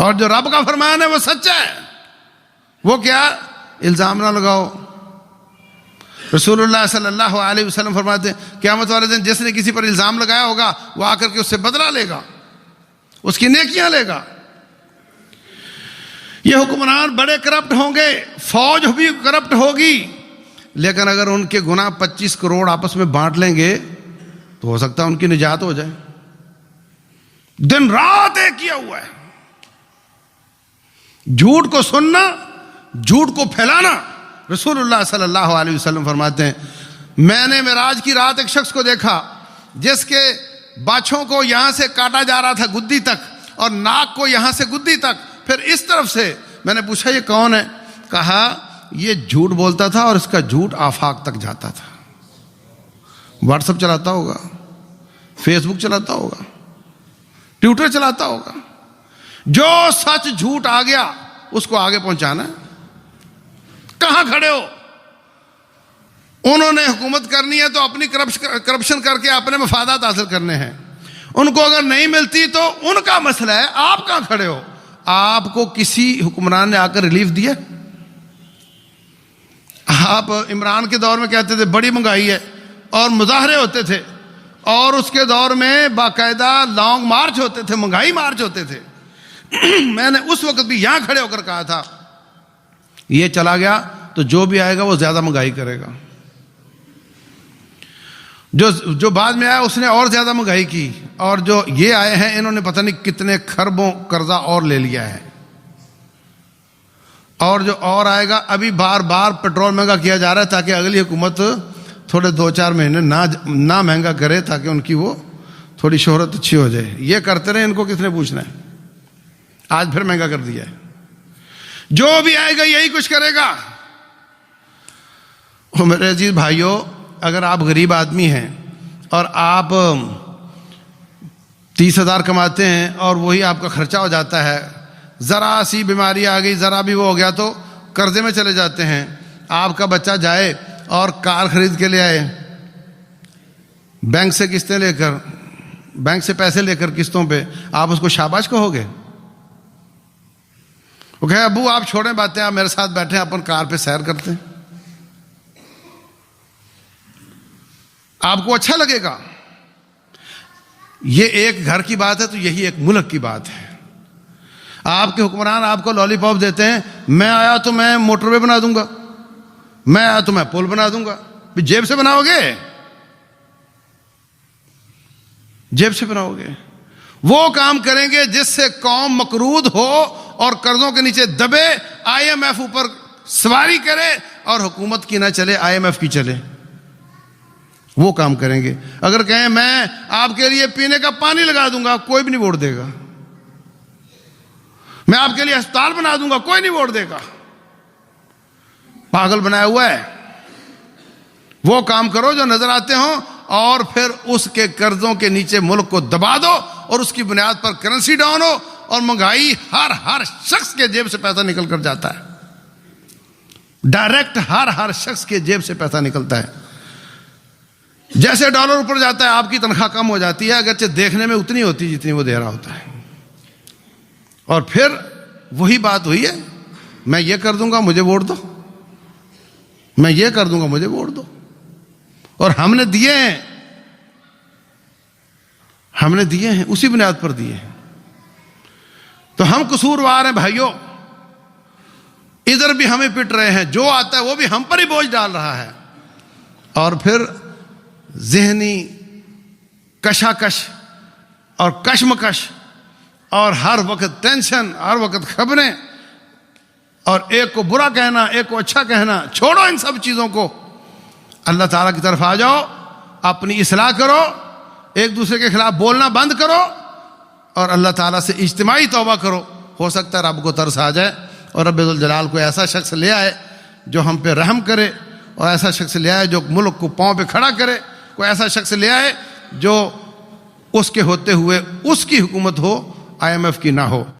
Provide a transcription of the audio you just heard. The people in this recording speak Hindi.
और जो रब का फरमान है वो सच्चा है। वो क्या? इल्जाम ना लगाओ। रसूलुल्लाह सल्लल्लाहु अलैहि वसल्लम फरमाते हैं क़यामत वाले दिन जिसने किसी पर इल्जाम लगाया होगा वो आकर के उससे बदला लेगा, उसकी नेकियां लेगा। ये हुक्मरान बड़े करप्ट होंगे, फौज भी करप्ट होगी, लेकिन अगर उनके गुनाह 25 करोड़ आपस में बांट लेंगे तो हो सकता है उनकी निजात हो जाए। दिन रात एक किया हुआ है, झूठ को सुनना, झूठ को फैलाना। रसूलुल्लाह सल्लल्लाहु अलैहि वसल्लम फरमाते हैं मैंने मेराज की रात एक शख्स को देखा जिसके बाछों को यहां से काटा जा रहा था गुद्दी तक, और नाक को यहां से गुद्दी तक, फिर इस तरफ से। मैंने पूछा ये कौन है? कहा ये झूठ बोलता था और इसका झूठ आफाक तक जाता था। व्हाट्सएप चलाता होगा, फेसबुक चलाता होगा, ट्विटर चलाता होगा। जो सच झूठ आ गया उसको आगे पहुंचाना है। कहां खड़े हो? उन्होंने हुकूमत करनी है तो अपनी करप्शन करके अपने मफादात हासिल करने हैं। उनको अगर नहीं मिलती तो उनका मसला है। आप कहां खड़े हो? आपको किसी हुक्मरान ने आकर रिलीफ दिया? आप इमरान के दौर में कहते थे बड़ी महंगाई है और मुजाहरे होते थे, और उसके दौर में बाकायदा लॉन्ग मार्च होते थे, महंगाई मार्च होते थे। मैंने उस वक्त भी यहां खड़े होकर कहा था ये चला गया तो जो भी आएगा वो ज्यादा महंगाई करेगा। जो बाद में आया उसने और ज्यादा महंगाई की, और जो ये आए हैं इन्होंने पता नहीं कितने खरबों कर्जा और ले लिया है। और जो और आएगा, अभी बार बार पेट्रोल महंगा किया जा रहा है ताकि अगली हुकूमत थोड़े 2-4 महीने ना महंगा करे, ताकि उनकी वो थोड़ी शोहरत अच्छी हो जाए। ये करते रहे, इनको किसने पूछना है? आज फिर महंगा कर दिया है। जो भी आएगा यही कुछ करेगा। ओ मेरे अजीज भाइयों, अगर आप गरीब आदमी हैं और आप 30,000 कमाते हैं और वही आपका खर्चा हो जाता है, ज़रा सी बीमारी आ गई, ज़रा भी वो हो गया तो कर्जे में चले जाते हैं। आपका बच्चा जाए और कार खरीद के ले आए, बैंक से किस्तें लेकर, बैंक से पैसे लेकर किस्तों पे, आप उसको शाबाश कहोगे? वो कहे अबू आप छोड़ें बातें, आप मेरे साथ बैठे अपन कार पे सैर करते हैं। आपको अच्छा लगेगा? ये एक घर की बात है तो यही एक मुल्क की बात है। आपके हुक्मरान आपको लॉलीपॉप देते हैं, मैं आया तो मैं मोटरवे बना दूंगा, मैं आया तो मैं पुल बना दूंगा। जेब से बनाओगे? जेब से बनाओगे? वो काम करेंगे जिससे कौम मकरूद हो और कर्जों के नीचे दबे, IMF ऊपर सवारी करे और हुकूमत की ना चले, IMF की चले। वो काम करेंगे। अगर कहें मैं आपके लिए पीने का पानी लगा दूंगा, कोई भी नहीं वोट देगा। मैं आपके लिए अस्पताल बना दूंगा, कोई नहीं वोट देगा। पागल बनाया हुआ है। वो काम करो जो नजर आते हो, और फिर उसके कर्जों के नीचे मुल्क को दबा दो और उसकी बुनियाद पर करेंसी डाउन हो, और महंगाई हर शख्स के जेब से पैसा निकल कर जाता है। डायरेक्ट हर शख्स के जेब से पैसा निकलता है। जैसे डॉलर ऊपर जाता है आपकी तनख्वाह कम हो जाती है, अगरचे देखने में उतनी होती जितनी वो दे रहा होता है। और फिर वही बात हुई है, मैं ये कर दूंगा मुझे वोट दो, मैं ये कर दूंगा मुझे वोट दो। और हमने दिए हैं उसी बुनियाद पर दिए हैं। तो हम कसूरवार हैं भाइयों। इधर भी हमें पिट रहे हैं, जो आता है वो भी हम पर ही बोझ डाल रहा है। और फिर ज़हनी कशाकश और कशमकश, और हर वक्त टेंशन, हर वक्त खबरें, और एक को बुरा कहना, एक को अच्छा कहना। छोड़ो इन सब चीज़ों को, अल्लाह ताला की तरफ आ जाओ, अपनी इस्लाह करो, एक दूसरे के खिलाफ बोलना बंद करो, और अल्लाह ताला से इज्तिमाई तौबा करो। हो सकता है रब को तरस आ जाए और रब्बुल जलाल को ऐसा शख्स ले आए जो हम पे रहम करे, और ऐसा शख्स ले आए जो मुल्क को पांव पे खड़ा करे, कोई ऐसा शख्स ले आए जो उसके होते हुए उसकी हुकूमत हो, IMF की ना हो।